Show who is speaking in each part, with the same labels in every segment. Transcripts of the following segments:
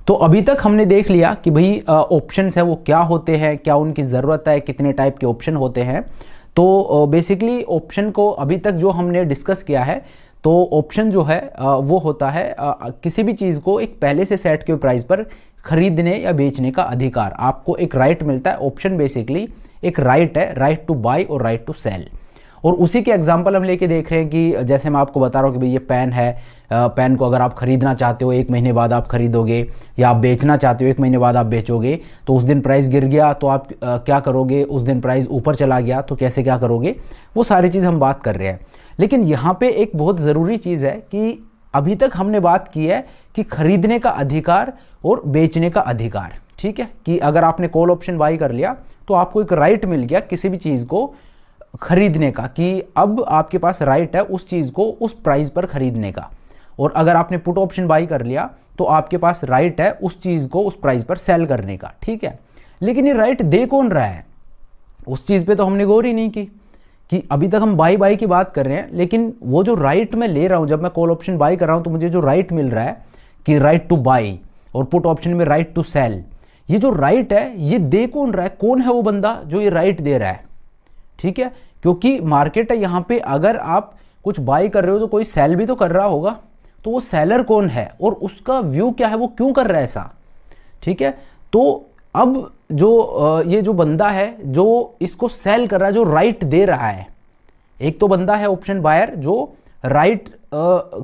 Speaker 1: तो अभी तक हमने देख लिया कि भाई ऑप्शंस है वो क्या होते हैं, क्या उनकी ज़रूरत है, कितने टाइप के ऑप्शन होते हैं। तो बेसिकली ऑप्शन को अभी तक जो हमने डिस्कस किया है, तो ऑप्शन जो है वो होता है किसी भी चीज़ को एक पहले से सेट के प्राइस पर खरीदने या बेचने का अधिकार। आपको एक राइट मिलता है। ऑप्शन बेसिकली एक राइट है, राइट टू बाई और राइट टू सेल। और उसी के एग्जांपल हम लेके देख रहे हैं कि जैसे मैं आपको बता रहा हूँ कि भाई ये पेन है, पेन को अगर आप ख़रीदना चाहते हो 1 महीने बाद आप खरीदोगे, या आप बेचना चाहते हो 1 महीने बाद आप बेचोगे, तो उस दिन प्राइस गिर गया तो आप क्या करोगे, उस दिन प्राइस ऊपर चला गया तो कैसे क्या करोगे, वो सारी चीज़ हम बात कर रहे हैं। लेकिन यहाँ पे एक बहुत ज़रूरी चीज़ है कि अभी तक हमने बात की है कि खरीदने का अधिकार और बेचने का अधिकार, ठीक है, कि अगर आपने कॉल ऑप्शन बाई कर लिया तो आपको एक राइट मिल गया किसी भी चीज़ को खरीदने का, कि अब आपके पास राइट है उस चीज़ को उस प्राइस पर खरीदने का। और अगर आपने पुट ऑप्शन बाई कर लिया तो आपके पास राइट है उस चीज़ को उस प्राइस पर सेल करने का, ठीक है। लेकिन ये राइट दे कौन रहा है, उस चीज़ पे तो हमने गौर ही नहीं की। कि अभी तक हम बाई की बात कर रहे हैं, लेकिन वो जो राइट मैं ले रहा हूँ, जब मैं कॉल ऑप्शन बाई कर रहा हूँ तो मुझे जो राइट मिल रहा है कि राइट टू बाई, और पुट ऑप्शन में राइट टू सेल, ये जो राइट है ये दे कौन रहा है, कौन है वो बंदा जो ये राइट दे रहा है, ठीक है। क्योंकि मार्केट है यहाँ पे, अगर आप कुछ बाई कर रहे हो तो कोई सेल भी तो कर रहा होगा, तो वो सेलर कौन है और उसका व्यू क्या है, वो क्यों कर रहा है ऐसा, ठीक है। तो अब जो ये जो बंदा है जो इसको सेल कर रहा है, जो राइट दे रहा है, एक तो बंदा है ऑप्शन बायर जो राइट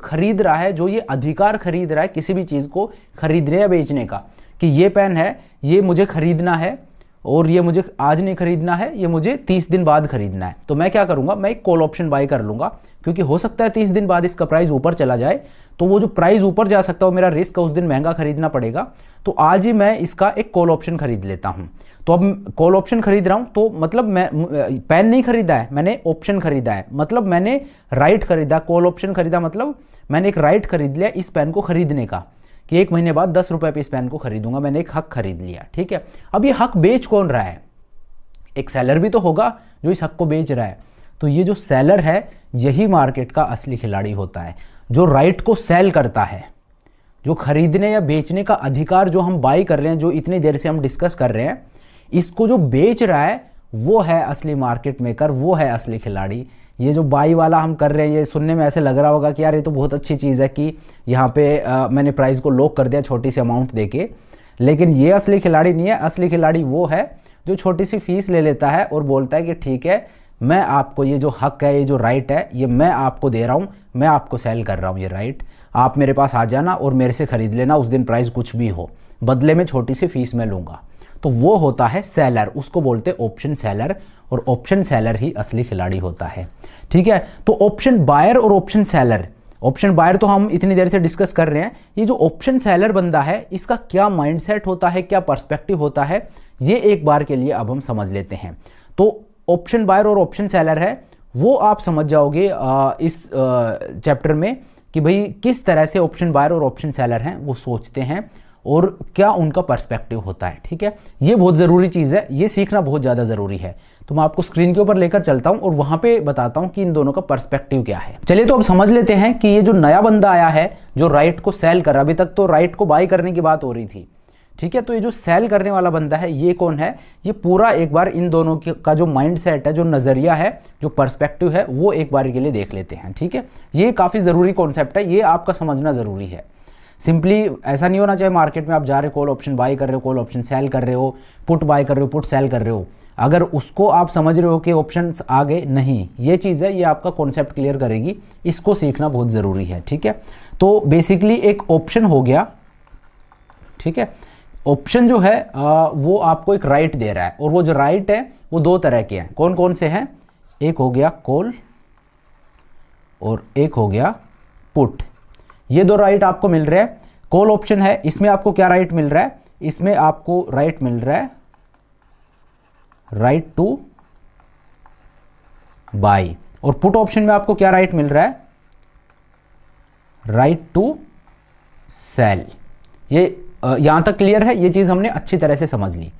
Speaker 1: खरीद रहा है, जो ये अधिकार खरीद रहा है किसी भी चीज़ को खरीदने या बेचने का, कि ये पेन है ये मुझे खरीदना है और ये मुझे आज नहीं खरीदना है, ये मुझे 30 दिन बाद खरीदना है। तो मैं क्या करूंगा, मैं एक कॉल ऑप्शन बाय कर लूंगा, क्योंकि हो सकता है 30 दिन बाद इसका प्राइस ऊपर चला जाए, तो वो जो प्राइस ऊपर जा सकता है वो मेरा रिस्क है, उस दिन महंगा खरीदना पड़ेगा। तो आज ही मैं इसका एक कॉल ऑप्शन खरीद लेता हूं। तो अब कॉल ऑप्शन खरीद रहा हूं तो मतलब मैं पेन नहीं खरीदा है, मैंने ऑप्शन खरीदा है, मतलब मैंने राइट खरीदा। कॉल ऑप्शन खरीदा मतलब मैंने एक राइट खरीद लिया इस पेन को खरीदने का, कि 1 महीने बाद 10 रुपए पे इस पेन को खरीदूंगा, मैंने एक हक खरीद लिया, ठीक है। अब ये हक बेच कौन रहा है, एक सेलर भी तो होगा जो इस हक को बेच रहा है। तो ये जो सेलर है यही मार्केट का असली खिलाड़ी होता है, जो राइट को सेल करता है, जो खरीदने या बेचने का अधिकार जो हम बाई कर रहे हैं, जो इतनी देर से हम डिस्कस कर रहे हैं, इसको जो बेच रहा है वो है असली मार्केट मेकर, वो है असली खिलाड़ी। ये जो बाई वाला हम कर रहे हैं, ये सुनने में ऐसे लग रहा होगा कि यार ये तो बहुत अच्छी चीज़ है कि यहाँ पे मैंने प्राइस को लॉक कर दिया छोटी सी अमाउंट देके, लेकिन ये असली खिलाड़ी नहीं है। असली खिलाड़ी वो है जो छोटी सी फीस ले लेता है और बोलता है कि ठीक है, मैं आपको ये जो हक है, ये जो राइट है, ये मैं आपको दे रहा हूँ, मैं आपको सेल कर रहा हूँ ये राइट, आप मेरे पास आ जाना और मेरे से ख़रीद लेना, उस दिन प्राइस कुछ भी हो, बदले में छोटी सी फीस मैं लूँगा। तो वो होता है सेलर, उसको बोलते हैं ऑप्शन सेलर, और ऑप्शन सेलर ही असली खिलाड़ी होता है, ठीक है। तो ऑप्शन बायर और ऑप्शन सेलर, ऑप्शन बायर तो हम इतनी देर से डिस्कस कर रहे हैं, ये जो ऑप्शन सेलर बंदा है इसका क्या माइंडसेट होता है, क्या पर्सपेक्टिव होता है, ये एक बार के लिए अब हम समझ लेते हैं। तो ऑप्शन बायर और ऑप्शन सेलर है वो आप समझ जाओगे इस चैप्टर में कि भाई किस तरह से ऑप्शन बायर और ऑप्शन सेलर हैं वो सोचते हैं और क्या उनका पर्सपेक्टिव होता है, ठीक है। ये बहुत ज़रूरी चीज़ है, ये सीखना बहुत ज़्यादा ज़रूरी है। तो मैं आपको स्क्रीन के ऊपर लेकर चलता हूं और वहां पे बताता हूं कि इन दोनों का पर्सपेक्टिव क्या है। चलिए तो अब समझ लेते हैं कि ये जो नया बंदा आया है जो राइट को सेल कर, अभी तक तो राइट को बाई करने की बात हो रही थी, ठीक है। तो ये जो सेल करने वाला बंदा है ये कौन है, ये पूरा एक बार इन दोनों का जो माइंड सेट है, जो नज़रिया है, जो पर्सपेक्टिव है, वो एक बार के लिए देख लेते हैं, ठीक है। ये काफ़ी ज़रूरी कॉन्सेप्ट है, ये आपका समझना ज़रूरी है। सिंपली ऐसा नहीं होना चाहिए मार्केट में आप जा रहे हो, कॉल ऑप्शन बाई कर रहे हो, कॉल ऑप्शन सेल कर रहे हो, पुट बाई कर रहे हो, पुट सेल कर रहे हो, अगर उसको आप समझ रहे हो कि ऑप्शंस आ गए, नहीं, ये चीज़ है, ये आपका कॉन्सेप्ट क्लियर करेगी, इसको सीखना बहुत ज़रूरी है, ठीक है। तो बेसिकली एक ऑप्शन हो गया, ठीक है। ऑप्शन जो है वो आपको एक राइट दे रहा है, और वो जो राइट है वो 2 तरह के हैं। कौन कौन से हैं, एक हो गया कॉल और एक हो गया पुट। ये 2 राइट आपको मिल रहे हैं। कॉल ऑप्शन है, इसमें आपको क्या राइट मिल रहा है, इसमें आपको राइट मिल रहा है राइट टू बाई, और पुट ऑप्शन में आपको क्या राइट मिल रहा है, राइट टू सेल। ये यहां तक क्लियर है, ये चीज हमने अच्छी तरह से समझ ली।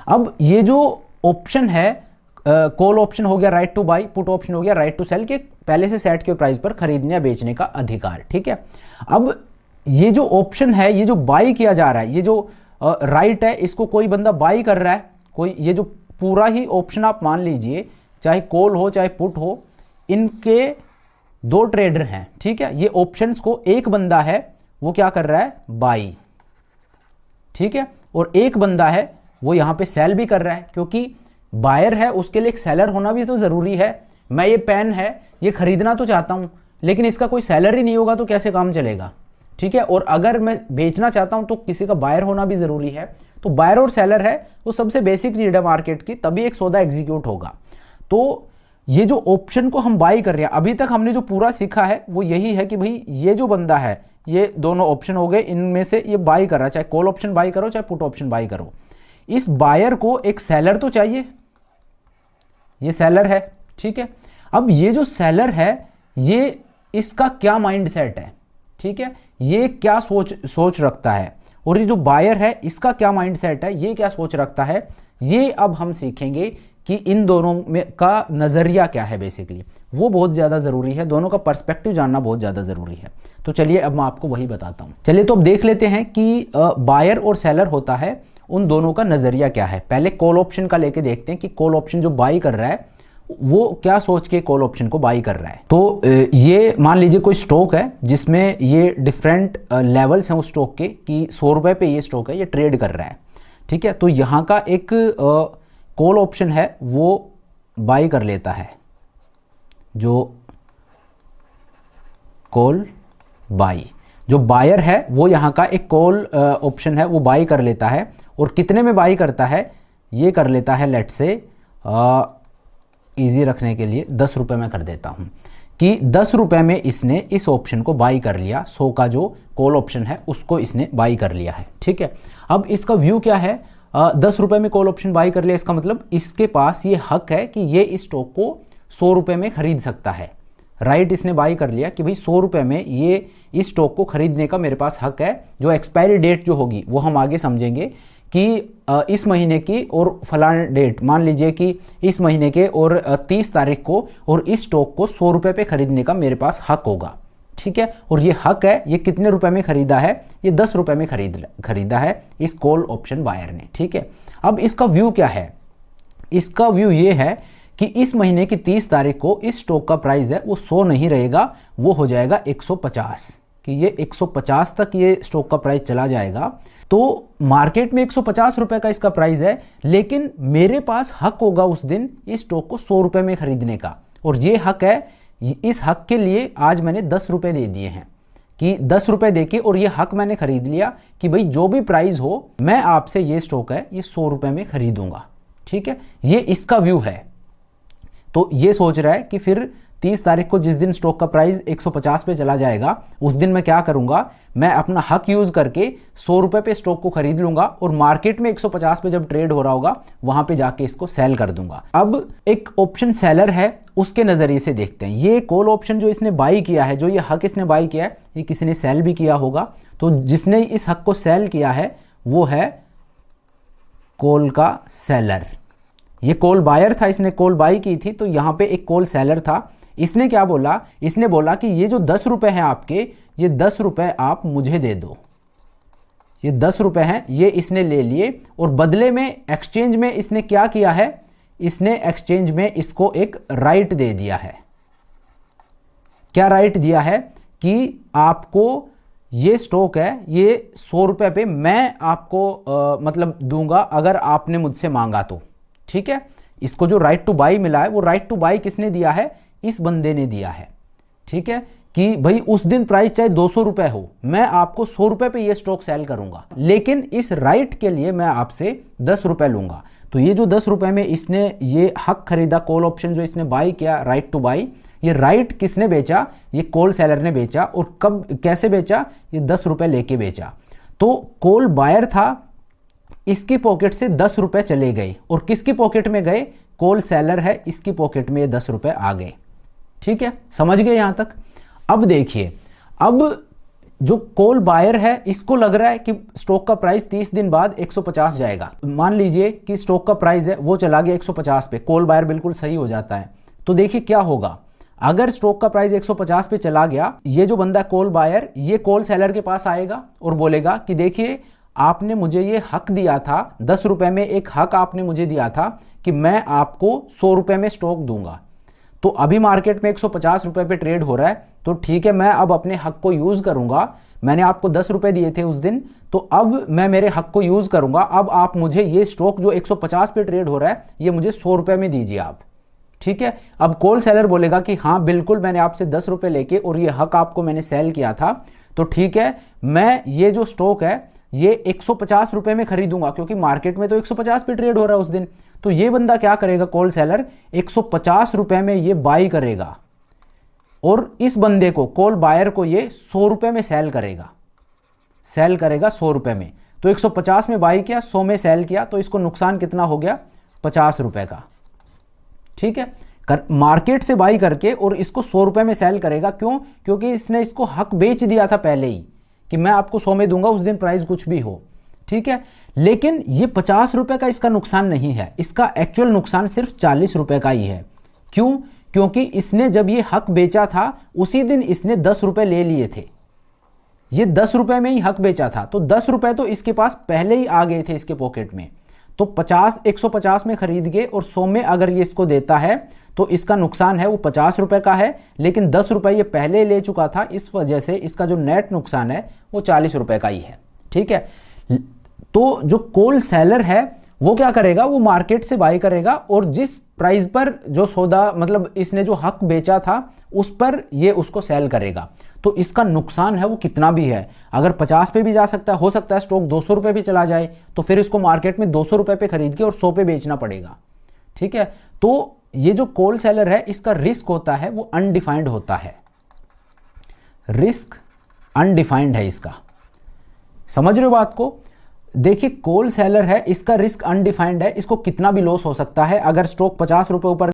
Speaker 1: अब ये जो ऑप्शन है, कॉल ऑप्शन हो गया right two by, put option हो गया राइट टू सेल, के पहले से सेट के प्राइस पर खरीदने या बेचने का अधिकार, ठीक है। अब ये जो ऑप्शन है, ये जो बाई किया जा रहा है, ये जो राइट है, इसको कोई बंदा बाई कर रहा है, कोई, ये जो पूरा ही ऑप्शन आप मान लीजिए, चाहे कॉल हो चाहे पुट हो, इनके दो ट्रेडर हैं, ठीक है। ये ऑप्शंस को एक बंदा है वो क्या कर रहा है, बाई, ठीक है, और एक बंदा है वो यहाँ पे सेल भी कर रहा है, क्योंकि बायर है उसके लिए एक सेलर होना भी तो ज़रूरी है। मैं ये पेन है ये खरीदना तो चाहता हूँ, लेकिन इसका कोई सेलर ही नहीं होगा तो कैसे काम चलेगा, ठीक है। और अगर मैं बेचना चाहता हूँ तो किसी का बायर होना भी ज़रूरी है। तो बायर और सेलर है वो सबसे बेसिक नीड है मार्केट की, तभी एक सौदा एग्जीक्यूट होगा। तो ये जो ऑप्शन को हम बाई कर रहे हैं, अभी तक हमने जो पूरा सीखा है वो यही है कि भाई ये जो बंदा है, ये दोनों ऑप्शन हो गए, इनमें से ये बाई कर रहा है, चाहे कॉल ऑप्शन बाई करो चाहे पुट ऑप्शन बाई करो। इस बायर को एक सेलर तो चाहिए, ये सेलर है, ठीक है। अब ये जो सेलर है ये, इसका क्या माइंडसेट है, ठीक है, ये क्या सोच रखता है, और ये जो बायर है इसका क्या माइंडसेट है, ये क्या सोच रखता है, ये अब हम सीखेंगे कि इन दोनों में का नज़रिया क्या है। बेसिकली वो बहुत ज़्यादा ज़रूरी है, दोनों का पर्सपेक्टिव जानना बहुत ज़्यादा ज़रूरी है। तो चलिए अब मैं आपको वही बताता हूँ। चलिए तो अब देख लेते हैं कि बायर और सेलर होता है, उन दोनों का नज़रिया क्या है। पहले कॉल ऑप्शन का लेके देखते हैं कि कॉल ऑप्शन जो बाई कर रहा है वो क्या सोच के कॉल ऑप्शन को बाई कर रहा है। तो ये मान लीजिए कोई स्टॉक है जिसमें ये डिफरेंट लेवल्स हैं उस स्टॉक के, कि 100 रुपये पे ये स्टॉक है, ये ट्रेड कर रहा है, ठीक है। तो यहाँ का एक कॉल ऑप्शन है वो बाई कर लेता है, जो कॉल बाई, जो बायर है वो यहाँ का एक कॉल ऑप्शन है वो बाई कर लेता है। और कितने में बाई करता है, ये कर लेता है, लेट से इजी रखने के लिए 10 रुपये में कर देता हूँ, कि 10 रुपये में इसने इस ऑप्शन को बाई कर लिया, 100 का जो कॉल ऑप्शन है उसको इसने बाई कर लिया है, ठीक है। अब इसका व्यू क्या है, 10 रुपये में कॉल ऑप्शन बाई कर लिया, इसका मतलब इसके पास ये हक है कि ये इस स्टॉक को 100 रुपये में खरीद सकता है, राइट। इसने बाई कर लिया कि भाई 100 रुपये में ये इस स्टॉक को खरीदने का मेरे पास हक है। जो एक्सपायरी डेट जो होगी वो हम आगे समझेंगे कि इस महीने की और फलाना डेट, मान लीजिए कि इस महीने के और 30 तारीख को, और इस स्टॉक को 100 रुपये पे खरीदने का मेरे पास हक होगा, ठीक है। और ये हक है, ये कितने रुपए में खरीदा है, ये 10 रुपये में खरीदा है इस कॉल ऑप्शन बायर ने, ठीक है। अब इसका व्यू क्या है, इसका व्यू ये है कि इस महीने की 30 तारीख को इस स्टॉक का प्राइस है वो 100 नहीं रहेगा, वो हो जाएगा 150, कि ये 150 तक ये स्टॉक का प्राइस चला जाएगा। तो मार्केट में 150 रुपये का इसका प्राइस है, लेकिन मेरे पास हक होगा उस दिन इस स्टॉक को 100 रुपये में खरीदने का, और ये हक है, इस हक के लिए आज मैंने 10 रुपये दे दिए हैं, कि 10 रुपये देके और ये हक मैंने खरीद लिया कि भाई जो भी प्राइस हो मैं आपसे ये स्टॉक है ये 100 रुपये में खरीदूंगा, ठीक है। ये इसका व्यू है। तो ये सोच रहा है कि फिर 30 तारीख को जिस दिन स्टॉक का प्राइस 150 पे चला जाएगा, उस दिन मैं क्या करूंगा, मैं अपना हक यूज करके 100 रुपये पे स्टॉक को खरीद लूंगा, और मार्केट में 150 पे जब ट्रेड हो रहा होगा वहां पे जाके इसको सेल कर दूंगा। अब एक ऑप्शन सेलर है, उसके नजरिए से देखते हैं। ये कॉल ऑप्शन जो इसने बाई किया है, जो ये हक इसने बाई किया है, ये किसी ने सेल भी किया होगा। तो जिसने इस हक को सेल किया है वो है कॉल का सेलर। ये कॉल बायर था, इसने कॉल बाई की थी, तो यहाँ पे एक कॉल सेलर था। इसने क्या बोला, इसने बोला कि ये जो 10 रुपये हैं आपके, ये 10 रुपये आप मुझे दे दो, ये 10 रुपये हैं, ये इसने ले लिए, और बदले में एक्सचेंज में इसने क्या किया है, इसने एक्सचेंज में इसको एक राइट दे दिया है। क्या राइट दिया है कि आपको ये स्टॉक है ये 100 रुपये पे मैं आपको मतलब दूंगा अगर आपने मुझसे मांगा तो, ठीक है। इसको जो राइट टू बाई मिला है, वो राइट टू बाई किसने दिया है, इस बंदे ने दिया है, ठीक है, कि भाई उस दिन प्राइस चाहे 200 रुपये हो, मैं आपको 100 रुपये पे ये स्टॉक सेल करूंगा, लेकिन इस राइट के लिए मैं आपसे 10 रुपये लूंगा। तो ये जो 10 रुपये में इसने ये हक खरीदा, कॉल ऑप्शन जो इसने बाई किया, राइट टू बाई, ये राइट किसने बेचा, ये कॉल सेलर ने बेचा। और कब कैसे बेचा, ये 10 रुपये लेके बेचा। तो कॉल बायर था, इसकी पॉकेट से 10 रुपये चले गए, और किसकी पॉकेट में गए, कॉल सेलर है, इसकी पॉकेट में ये 10 रुपये आ गए, ठीक है। समझ गए यहां तक। अब देखिए, अब जो कॉल बायर है इसको लग रहा है कि स्टॉक का प्राइस 30 दिन बाद 150 जाएगा। मान लीजिए कि स्टॉक का प्राइस है वो चला गया 150 पे, कॉल बायर बिल्कुल सही हो जाता है। तो देखिए क्या होगा, अगर स्टॉक का प्राइस 150 पे चला गया, ये जो बंदा कॉल बायर ये कॉल सेलर के पास आएगा और बोलेगा कि देखिए आपने मुझे ये हक दिया था, 10 रुपए में एक हक आपने मुझे दिया था कि मैं आपको 100 रुपए में स्टॉक दूंगा। तो अभी मार्केट में 150 रुपए पे ट्रेड हो रहा है, तो ठीक है मैं अब अपने हक को यूज करूंगा। मैंने आपको 10 रुपए दिए थे उस दिन, तो अब मैं मेरे हक को यूज करूंगा। अब आप मुझे ये स्टॉक जो 150 पे ट्रेड हो रहा है ये मुझे 100 रुपए में दीजिए आप, ठीक है। अब कॉल सेलर बोलेगा कि हाँ बिल्कुल मैंने आपसे 10 रुपए लेके और ये हक आपको मैंने सेल किया था, तो ठीक है मैं ये जो स्टॉक है ये 150 रुपए में खरीदूंगा, क्योंकि मार्केट में तो 150 पे ट्रेड हो रहा है उस दिन। तो ये बंदा क्या करेगा, कॉल सेलर 150 रुपए में ये बाई करेगा और इस बंदे को कॉल बायर को ये 100 रुपए में सेल करेगा 100 रुपए में। तो 150 में बाई किया, 100 में सेल किया, तो इसको नुकसान कितना हो गया, 50 रुपए का, ठीक है। मार्केट से बाई करके और इसको 100 रुपए में सेल करेगा, क्यों, क्योंकि इसने इसको हक बेच दिया था पहले ही कि मैं आपको 100 में दूंगा, उस दिन प्राइस कुछ भी हो, ठीक है। लेकिन ये 50 रुपए का इसका नुकसान नहीं है, इसका एक्चुअल नुकसान सिर्फ 40 रुपए का ही है। क्यों, क्योंकि इसने जब ये हक बेचा था उसी दिन इसने 10 रुपए ले लिए थे, ये 10 रुपए में ही हक बेचा था, तो 10 रुपए तो इसके पास पहले ही आ गए थे इसके पॉकेट में। तो 150 में खरीद के और 100 में अगर ये इसको देता है तो इसका नुकसान है वो 50 रुपए का है, लेकिन 10 रुपए ये पहले ले चुका था, इस वजह से इसका जो नेट नुकसान है वो 40 रुपए का ही है, ठीक है। तो जो कॉल सेलर है वो क्या करेगा, वो मार्केट से बाई करेगा और जिस प्राइस पर जो सौदा मतलब इसने जो हक बेचा था उस पर ये उसको सेल करेगा। तो इसका नुकसान है वो कितना भी है, अगर 50 पे भी जा सकता है, हो सकता है स्टॉक 200 रुपए भी चला जाए, तो फिर इसको मार्केट में 200 रुपए पे खरीद के और 100 पे बेचना पड़ेगा, ठीक है। तो ये जो कॉल सेलर है इसका रिस्क होता है वो अनडिफाइंड होता है, रिस्क अनडिफाइंड है इसका, समझ रहे हो बात को। देखिए कॉल सेलर है इसका रिस्क अनडिफाइंड है, इसको कितना भी लॉस हो सकता है। अगर स्टॉक 50 रुपए ऊपर